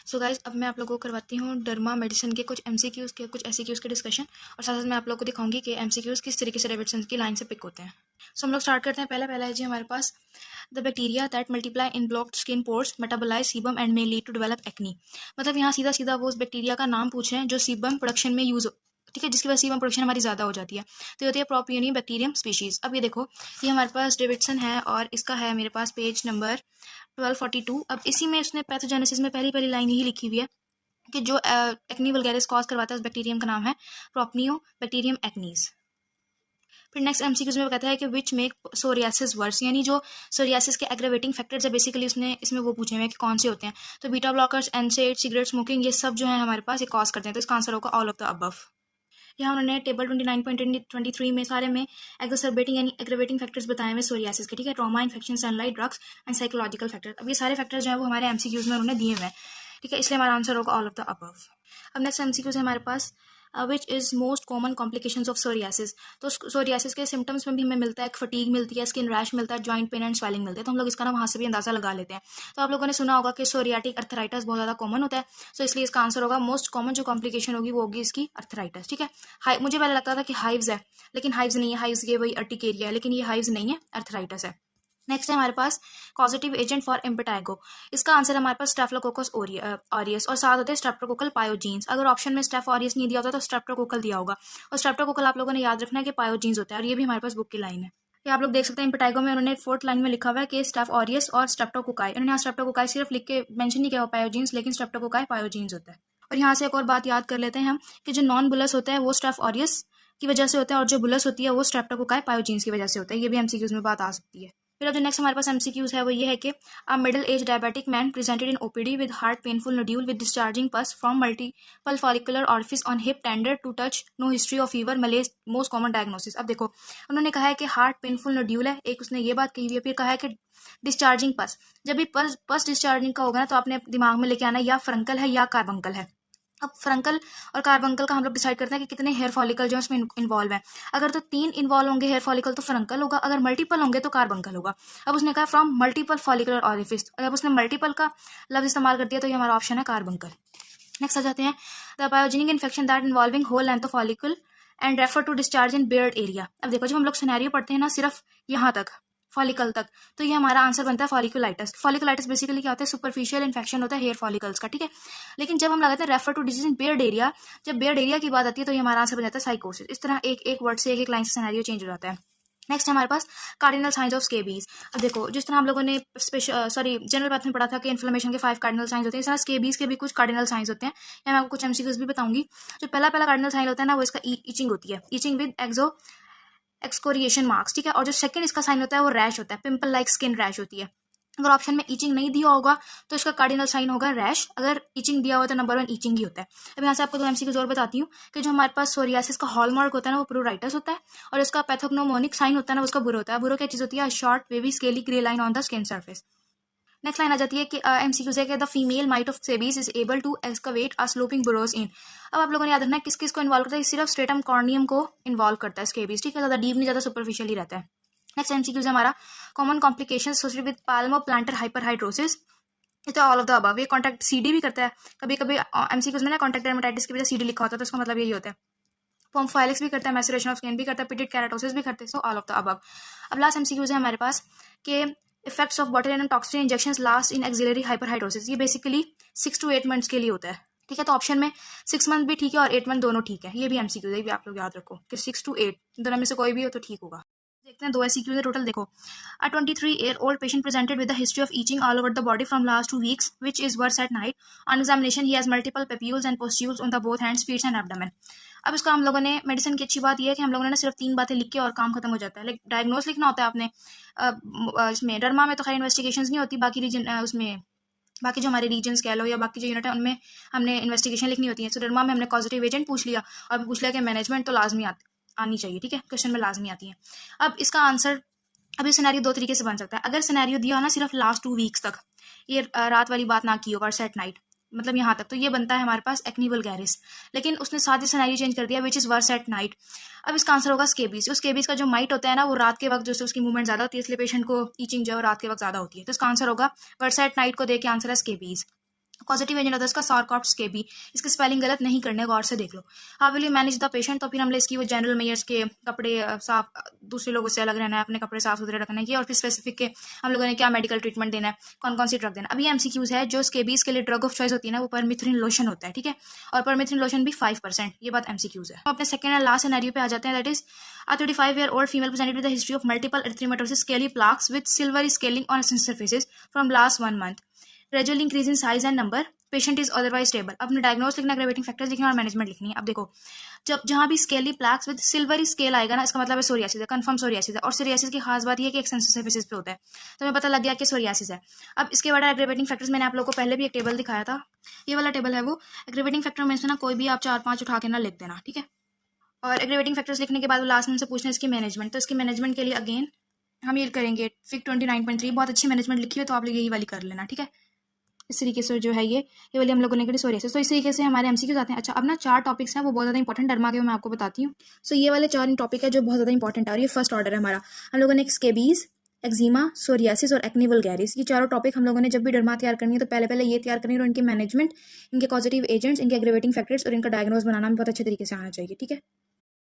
So guys अब मैं आप लोगों को करवाती हूँ डर्मा मेडिसिन के कुछ एमसीक्यूज़ के कुछ एससीक्यूज़ के डिस्कशन, और साथ साथ मैं आप लोगों को दिखाऊंगी कि एमसीक्यूज़ किस तरीके से डेविडसन की लाइन से पिक होते हैं। सो हम लोग स्टार्ट करते हैं। पहला है जी हमारे पास, the bacteria that multiply in blocked skin pores metabolize sebum and may lead to develop acne. मतलब यहाँ सीधा सीधा वो उस बैक्टीरिया का नाम पूछ रहे हैं जो सीबम प्रोडक्शन में यूज, ठीक है, जिसकी वजह से सीबम प्रोडक्शन हमारी ज़्यादा हो जाती है। तो ये होती है प्रोपियोनियम बैक्टीरियम स्पीशीज़। अब ये देखो, ये हमारे पास डेविडसन है और इसका है मेरे पास पेज नंबर 1242। अब इसी में उसने पैथोजेनेसिस में पहली पहली लाइन यही लिखी हुई है कि जो एक्नी वल्गैरिस कॉज करवाता है उस बैक्टीरियम का नाम है प्रोपनियो बैक्टीरियम एक्नीज। फिर नेक्स्ट एमसीक्यूज में कहता है कि विच मेक सोरियासिस वर्स, यानी जो सोरियासिस के एग्रेवेटिंग फैक्टर्स है बेसिकली उसने इसमें वो पूछे हुए हैं कि कौन से होते हैं। तो बीटा ब्लॉकर्स, एनसेड, सिगरेट स्मोकिंग, ये सब जो है हमारे पास ये कॉज करते हैं। तो इसका आंसर होगा ऑल ऑफ द अबव। यहाँ उन्होंने टेबल 29.23 में सारे में एग्जर्बेटिंग यानी एग्रेवेटिंग फैक्टर्स बताए हुए सोरियासिस के, ठीक है, trauma, infection, sunlight, drugs and psychological factors. अब ये सारे फैक्टर्स जो है वो हमारे एमसीक्यूज में उन्होंने दिए हुए हैं, ठीक है, इसलिए हमारा आंसर होगा ऑल ऑफ द अबव। अब नेक्स्ट एमसीक्यूज है हमारे पास, which is most common complications of psoriasis. तो सोरियासिस के सिम्टम्स में भी हमें मिलता है, फटीग मिलती है, स्किन रैश मिलता है, जॉइंट पेन एंड स्वेलिंग मिलती है। तो हम लोग इसका नाम वहाँ से भी अंदाजा लगा लेते हैं। तो आप लोगों ने सुना होगा कि सोरियाटिक अर्थराइटिस बहुत ज़्यादा कॉमन होता है, तो इसलिए इसका आंसर होगा मोस्ट कॉमन जो कॉम्प्लिकेशन होगी वो होगी इसकी अर्थराइटिस, ठीक है। मुझे पहले लगता था कि हाइव्स है, लेकिन हाइव्स नहीं है, हाइव्स ये वही अर्टिकेरिया है, लेकिन ये हाइव्स नहीं है, अर्थराइटिस है। नेक्स्ट है हमारे पास कॉजेटिव एजेंट फॉर इम्पेटागो। इसका आंसर है हमारे पास स्टेफिलोकोकस ऑरियस और साथ होते हैं स्ट्रेप्टोकोकल पायोजीन्स। अगर ऑप्शन में स्टेफ ऑरियस नहीं दिया होता तो स्ट्रेप्टोकोकल दिया होगा, और स्ट्रेप्टोकोकल आप लोगों ने याद रखना है कि पायोजीन्स होता है, और ये भी हमारे पास बुक की लाइन है। ये आप लोग देख सकते हैं इम्पेटागो में उन्होंने 4th लाइन में लिखा हुआ है कि स्टेफ ऑरियस और स्ट्रेप्टोकोकाई। उन्होंने यहाँ स्ट्रेप्टोकोकाई सिर्फ लिख के मेंशन नहीं किया हुआ पायोजीन्स, लेकिन स्ट्रेप्टोकोकाई पायोजीन्स होता है। और यहाँ से एक और बात याद कर लेते हैं हम कि जो नॉन बुलस होता है वो स्टेफ ऑरियस की वजह से होता है, और जो बुलस होती है वो स्ट्रेप्टोकोकाई पायोजीन्स की वजह से होता है। ये भी एमसीक्यूज में बात आ सकती है। फिर अब जो नेक्स्ट हमारे पास एमसीक्यूज है वो ये है कि a middle age diabetic man presented in OPD with hot painful nodule with discharging pus from multiple follicular orifice on hip tender to touch, no history of fever, malaise, most common diagnosis. अब देखो, उन्होंने कहा है कि heart painful nodule है, एक उसने ये बात कही हुई है, फिर कहा है कि डिस्चार्जिंग पस। जब भी पस डिस्चार्जिंग का होगा ना तो आपने दिमाग में लेके आना या फ्रंकल है या कार्बंकल है। अब फ्रंकल और कार्बंकल का हम लोग डिसाइड करते हैं कि कितने हेयर फॉलिकल जो है उसमें इन्वॉल्व है। अगर तो 3 इन्वॉल्व होंगे हेयर फॉलिकल तो फ्रंकल होगा, अगर मल्टीपल होंगे तो कार्बंकल होगा। अब उसने कहा फ्रॉम मल्टीपल फॉलिकुलर ऑरिफिस, जब उसने मल्टीपल का लफ्ज इस्तेमाल कर दिया तो ये हमारा ऑप्शन है कार्बंकल। नेक्स्ट आ जाते हैं, the biogenic infection that involving whole length of follicle and refer to discharge in beard area. अब देखो, जब हम लोग सिनेरियो पढ़ते हैं ना सिर्फ यहाँ तक फॉलिकल तक, तो ये हमारा आंसर बनता है फॉलिकुलाइटिस। फॉलिकुलाइटिस बेसिकली क्या होता है, सुपरफिशियल इन्फेक्शन होता है हेयर फॉलिकल्स का, ठीक है। लेकिन जब हम लगाते हैं refer to disease in beard area, जब बियर्ड एरिया की बात आती है तो ये हमारा आंसर बन जाता है साइकोसिस। इस तरह एक एक वर्ड से एक एक लाइन से सिनेरियो चेंज हो जाता है। नेक्स्ट हमारे पास कार्डिनल साइंस ऑफ स्केबीज। अब देखो, जिस तरह हम लोगों ने जनरल बात में पढ़ा था कि इन्फ्लेमेशन के 5 कार्डिनल साइंस होते हैं, इस तरह स्केबीज के भी कुछ कार्डिनल साइंस होते हैं। या मैं आपको कुछ एमसीक्यूज भी बताऊंगी। जो पहला कार्डिनल साइन होता है ना वो इसका ईचिंग होती है, ईचिंग विद एक्सकोरिएशन मार्क्स, ठीक है। और जो सेकंड इसका साइन होता है वो रैश होता है, पिंपल लाइक स्किन रैश होती है। अगर ऑप्शन में ईचिंग नहीं दिया होगा तो इसका कार्डिनल साइन होगा रैश, अगर ईचिंग दिया हुआ तो नंबर 1 ईचिंग ही होता है। अब यहाँ से आपको 2 एमसीक्यूज और बताती हूँ कि जो हमारे पास सोरियासिस का हॉलमार्क होता है ना वो प्रूराइटस होता है, और इसका पैथोग्नोमोनिक साइन होता है ना उसका बुरो होता है। बुरो क्या चीज होती है, short wavy scaly grey line on the skin surface. Next line आ जाती है कि एमसीक्यूज है कि the female mite of scabies is able to excavate a sloping burrows in. अब आप लोगों ने याद रखना है किस किस को इन्वॉल्व करता है, सिर्फ स्ट्रेटम कॉर्नियम को इन्वॉल्व करता है स्केबीज, ठीक है, ज्यादा डीप नहीं, ज्यादा सुपरफिशियल ही रहता है। नेक्स्ट एमसीक्यूज है हमारा common complication associated with palmo planter hyperhidrosis. तो ऑल ऑफ द अबव। ये कॉन्टैक्ट सीडी भी करता है, कभी कभी एमसीक्यूज में ना कॉन्टैक्ट डर्मेटाइटिस की वजह सीडी लिखा होता है, तो इसका मतलब यही होता है। पोम्फाइलिक्स भी करता है, मैसुरेशन ऑफ स्किन भी करता है, पिटेड कैराटोसिस भी करते हैं। So all of the above. अब लास्ट एमसीक्यूज है हमारे पास कि effects of botulinum toxin injections last in axillary hyperhidrosis. ये बेसिकली 6 to 8 मंथ्स के लिए होता है, ठीक है। तो ऑप्शन में 6 मंथ भी ठीक है और 8 मंथ दोनों ठीक है। ये भी एमसीक्यू है, ये भी आप लोग याद रखो कि 6 to 8 दोनों में से कोई भी हो तो ठीक होगा। देखते हैं 2 एमसीक्यू है टोटल। देखो, अ 23-year-old patient presented with a history of itching all over the body from last 2 weeks, which is worse at night. On examination, he has multiple papules and pustules on the both hands, feet and abdomen. अब इसका हम लोगों ने medicine की अच्छी बात यह है कि हम लोगों ने ना सिर्फ 3 बातें लिख के और काम खत्म हो जाता है। लाइक डायग्नोस लिखना होता है आपने। इसमें डर्मा में तो खैर इन्वेस्टिगेशंस नहीं होती, बाकी रीजन उसमें बाकी जो हमारे रीजन्स कह लो या बाकी जो यूनिट है उनमें हमने इन्वेस्टिगेशन लिखनी होती है। सो डर्मा में हमने पॉजिटिव एजेंट पूछ लिया और पूछ लिया कि मैनेजमेंट तो लाजमी आनी चाहिए, ठीक है, क्वेश्चन में लाजमी आती है। अब इसका आंसर, अब ये सिनेरियो 2 तरीके से बन सकता है। अगर सिनेरियो दिया हो ना सिर्फ लास्ट 2 वीक्स तक, ये रात वाली बात ना की हो, वर्स एट नाइट, मतलब यहाँ तक, तो ये बनता है हमारे पास एक्नी वल्गैरिस। लेकिन उसने साथ ही सिनेरियो चेंज कर दिया which is worse at night. अब इसका आंसर होगा स्केबीज। उस स्केबीज का जो माइट होता है ना वो रात के वक्त जो उसकी मूवमेंट ज्यादा होती है, इसलिए पेशेंट को ईचिंग जो है रात के वक्त ज्यादा होती है। तो इसका आंसर होगा वर्स एट नाइट को देके आंसर है स्केबीज। पॉजिटिव एजेंट होता है इसका सारकॉप्स स्केबी। इसकी स्पेलिंग गलत नहीं करने, गौर से देख लो। How will you manage the patient, तो फिर हमने इसकी वो जनरल मेयर्स के कपड़े साफ, दूसरे लोगों से अलग रहना है, अपने कपड़े साफ सुथरे रखने की, और फिर स्पेसिफिक के हम लोगों ने क्या मेडिकल ट्रीटमेंट देना है, कौन कौन सी ड्रग देना है। अभी एमसीक्यूज है, जो स्केबीज के लिए ड्रग ऑफ चॉइस होती है ना वो परमिथ्रिन लोशन होता है, ठीक है, और परमिथ्रिन लोशन भी 5%। ये बात एमसीक्यूज है। अपने सेकंड एंड लास्ट सिनेरियो पे आ जाते हैं, that is a 35-year-old female presented with a history of multiple erythematosus, scaly plaques with silvery scaling on skin surfaces from last 1 month. Gradually increase in size and number. Patient is otherwise stable. अब diagnose लिखना, ग्रेवेटिंग factors लिखना और management लिखनी है। अब देखो, जब जहाँ भी स्केली प्लैक्स विद सिल्वरी स्केल आएगा ना, इसका मतलब है सोरियासिस है, कंफर्म सोरियासिस है। और सोरियासिस की खास बात यह है कि एक्सटेंसिव सर्फेसिस पे होता है, तो हमें पता लग गया कि सोरियासिस है। अब इसके बाद एग्रेवेटिंग फैक्टर्स, मैंने आप लोगों को पहले भी एक टेबल दिखाया था, ये वाला टेबल है वो। एग्रेवेटिंग फैक्टर में से ना कोई भी आप 4-5 उठा के ना लिख देना, ठीक है। और एग्रेवेटिंग फैक्टर्स लिखने के बाद लास्ट में से पूछना इसकी मैनेजमेंट, तो इसकी मैनेजमेंट के लिए अगेन हम ये करेंगे फिक 29.3। बहुत अच्छी मैनेजमेंट लिखी है, तो आप लोग यही वाली कर लेना, ठीक है। इस तरीके से जो है ये वाली हम लोगों ने करी सोरियासिस। तो इस तरीके से हमारे एमसीक्यूज आते हैं। अच्छा, अब ना 4 टॉपिक्स हैं वो बहुत ज़्यादा इंपॉर्टेंट डर्मा के, मैं आपको बताती हूँ। सो ये वाले 4 टॉपिक है जो बहुत ज़्यादा इंपॉर्टेंट है, और ये फर्स्ट ऑर्डर है हमारा। हम लोगों ने स्केबीज, एक्जिमा, सोरियासिस और एक्ने वल्गैरिस, ये चारों टॉपिक हम लोगों ने जब भी डर्मा तैयार करनी है तो पहले ये तैयार करनी है, और इनकी मैनेजमेंट, इनके पॉजिटिव एजेंट्स, इनके एग्रेवेटिंग फैक्टर्स और इनका डायग्नोज बनाना भी बहुत अच्छे तरीके से आना चाहिए, ठीक है।